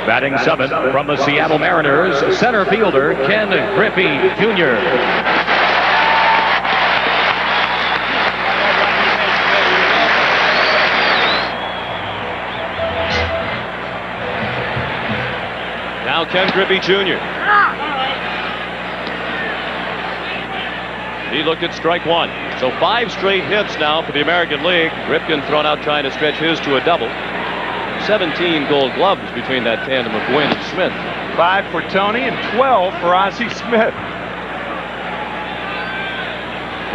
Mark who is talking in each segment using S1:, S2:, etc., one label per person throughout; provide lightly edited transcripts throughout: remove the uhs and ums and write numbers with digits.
S1: Batting seventh from the Seattle Mariners, center fielder Ken Griffey Jr.
S2: Now Ken Griffey Jr. He looked at strike one. So 5 straight hits now for the American League. Ripken thrown out trying to stretch his to a double. 17 Gold Gloves between that tandem of Gwynn and Smith.
S3: 5 for Tony and 12 for Ozzie Smith.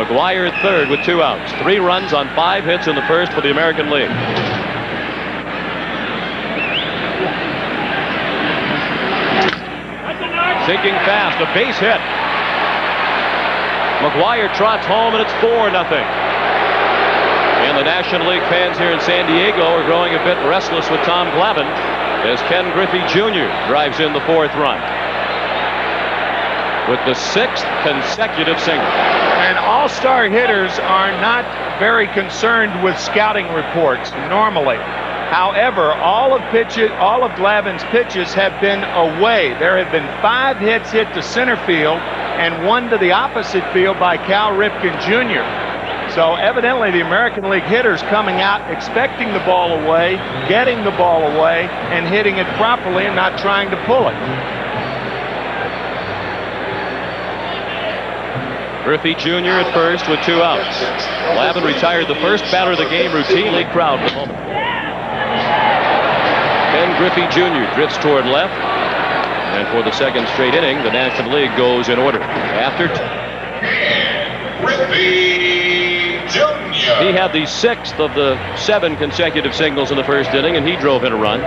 S2: McGuire at third with 2 outs. 3 runs on 5 hits in the first for the American League. Sinking fast, a base hit. McGuire trots home, and it's 4-0. And the National League fans here in San Diego are growing a bit restless with Tom Glavine as Ken Griffey Jr. drives in the 4th run with the 6th consecutive single.
S3: And all-star hitters are not very concerned with scouting reports normally. However, all of Glavine's pitches have been away. There have been 5 hits hit to center field and 1 to the opposite field by Cal Ripken Jr. So evidently the American League hitters coming out expecting the ball away, getting the ball away, and hitting it properly and not trying to pull it.
S2: Griffey Jr. at first with 2 outs. Glavine retired the first batter of the game routinely. Crowd for the moment. Ken Griffey Jr. drifts toward left. And for the 2nd straight inning, the National League goes in order. After
S4: Griffey Jr.
S2: He had the 6th of the 7 consecutive singles in the first inning, and he drove in a run.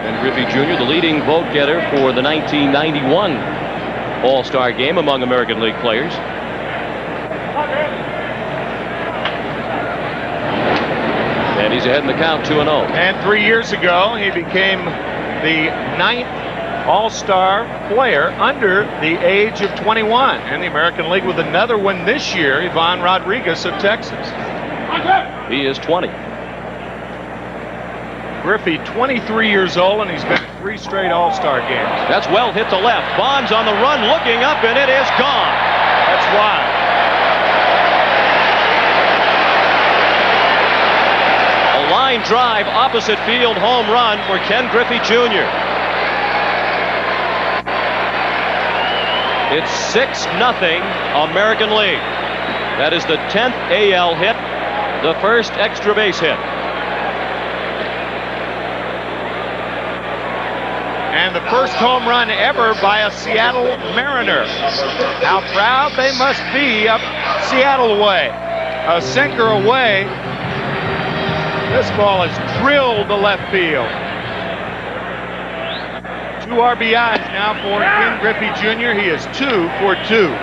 S2: And Griffey Jr., the leading vote getter for the 1991 All-Star Game among American League players. And he's ahead in the count, 2-0.
S3: And 3 years ago, he became the 9th All-Star player under the age of 21. And the American League with another one this year, Ivan Rodriguez of Texas.
S2: He is 20.
S3: Griffey, 23 years old, and he's been in 3 straight All-Star games.
S2: That's well hit to left. Bonds on the run, looking up, and it is gone.
S3: That's why.
S2: Line drive, opposite field home run for Ken Griffey Jr. It's 6-0 American League. That is the 10th AL hit, the first extra base hit.
S3: And the first home run ever by a Seattle Mariner. How proud they must be up Seattle way. A sinker away. This ball is drilled to left field. 2 RBIs now for Ken Griffey Jr. He is 2 for 2.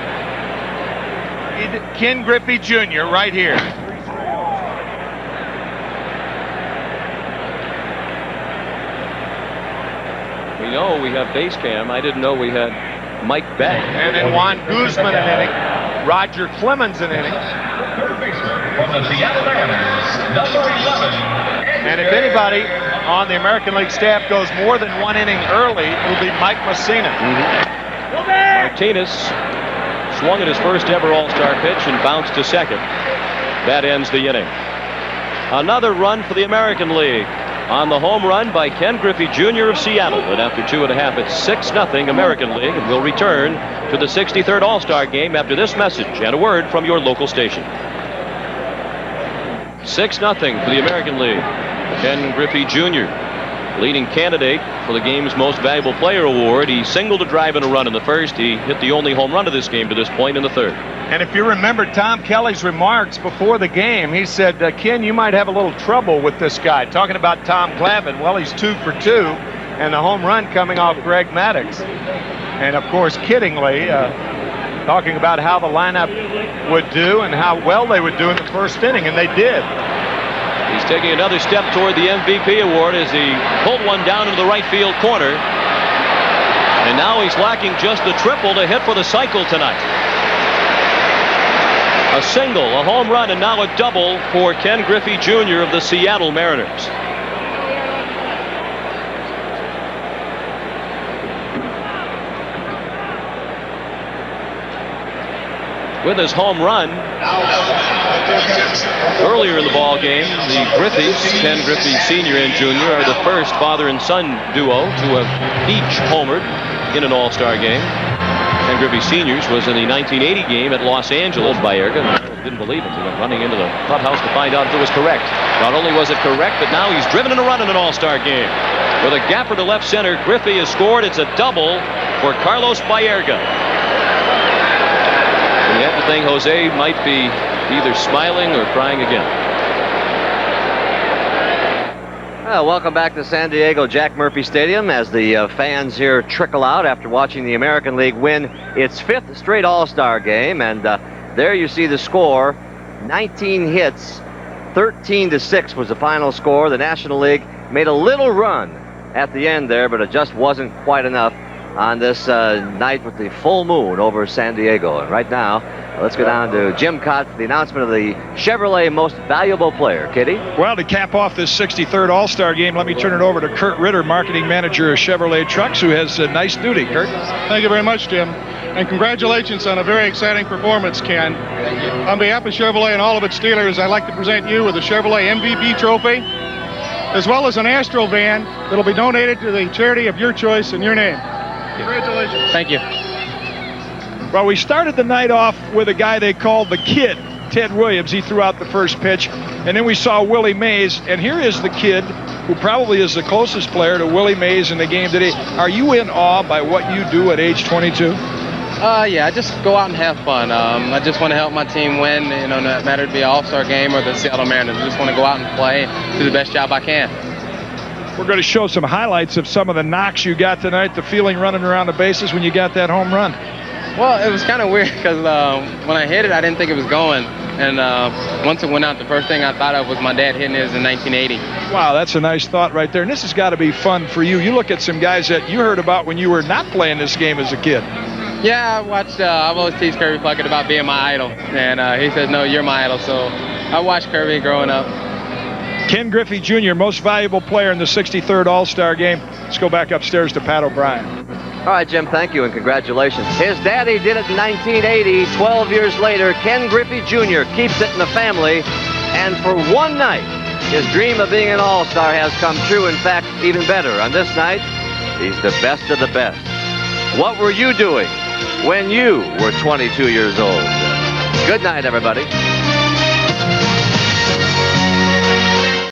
S3: Ken Griffey Jr. right here.
S2: We know we have base cam. I didn't know we had Mike Beck.
S3: And then Juan Guzman an inning. Roger Clemens an inning.
S4: From the Seattle Mariners, number 11.
S3: And if anybody on the American League staff goes more than 1 inning early, it will be Mike Messina.
S2: Martinez swung at his first ever All-Star pitch and bounced to second. That ends the inning. Another run for the American League on the home run by Ken Griffey Jr. of Seattle. And after 2.5, it's 6-0 American League, and we'll return to the 63rd All-Star Game after this message and a word from your local station. 6-0 for the American League. Ken Griffey Jr., leading candidate for the game's Most Valuable Player award. He singled a drive and a run in the first. He hit the only home run of this game to this point in the third.
S3: And if you remember Tom Kelly's remarks before the game, he said, Ken, you might have a little trouble with this guy. Talking about Tom Glavine. Well, he's 2 for 2, and the home run coming off Greg Maddux. And, of course, kiddingly, talking about how the lineup would do and how well they would do in the first inning, and they did.
S2: He's taking another step toward the MVP award as he pulled one down into the right field corner. And now he's lacking just the triple to hit for the cycle tonight. A single, a home run, and now a double for Ken Griffey Jr. of the Seattle Mariners. With his home run earlier in the ball game, the Griffeys, Ken Griffey Sr. and Jr., are the first father and son duo to have each homered in an All-Star game. Ken Griffey Sr.'s was in the 1980 game at Los Angeles. Baerga didn't believe it. He went running into the clubhouse to find out if it was correct. Not only was it correct, but now he's driven in a run in an All-Star game. With a gapper to left center, Griffey has scored. It's a double for Carlos Baerga. And you have to think Jose might be either smiling or crying again.
S5: Well, welcome back to San Diego Jack Murphy Stadium as the fans here trickle out after watching the American League win its 5th straight All-Star game. And there you see the score. 19 hits, 13-6 was the final score. The National League made a little run at the end there, but it just wasn't quite enough on this night with the full moon over San Diego. And right now, let's go down to Jim Cott for the announcement of the Chevrolet Most Valuable Player. Kitty?
S6: Well, to cap off this 63rd All-Star game, let me turn it over to Kurt Ritter, marketing manager of Chevrolet Trucks, who has a nice duty. Kurt?
S7: Thank you very much, Jim. And congratulations on a very exciting performance, Ken. Thank you. On behalf of Chevrolet and all of its dealers, I'd like to present you with a Chevrolet MVP trophy, as well as an Astro van that'll be donated to the charity of your choice in your name. Congratulations.
S8: Thank you.
S6: Well, we started the night off with a guy they called the Kid, Ted Williams. He threw out the first pitch. And then we saw Willie Mays. And here is the kid who probably is the closest player to Willie Mays in the game today. Are you in awe by what you do at age 22?
S8: Yeah, I just go out and have fun. I just want to help my team win, you know, no matter it be an All-Star game or the Seattle Mariners. I just want to go out and play, do the best job I can.
S6: We're going to show some highlights of some of the knocks you got tonight, the feeling running around the bases when you got that home run.
S8: Well, it was kind of weird because when I hit it, I didn't think it was going. And once it went out, the first thing I thought of was my dad hitting his in 1980.
S6: Wow, that's a nice thought right there. And this has got to be fun for you. You look at some guys that you heard about when you were not playing this game as a kid.
S8: Yeah, I watched, I've always teased Kirby Puckett about being my idol. And he says, no, you're my idol. So I watched Kirby growing up.
S6: Ken Griffey Jr., most valuable player in the 63rd All-Star game. Let's go back upstairs to Pat O'Brien.
S5: All right, Jim, thank you and congratulations. His daddy did it in 1980. 12 years later, Ken Griffey Jr. keeps it in the family. And for one night, his dream of being an All-Star has come true. In fact, even better. On this night, he's the best of the best. What were you doing when you were 22 years old? Good night, everybody.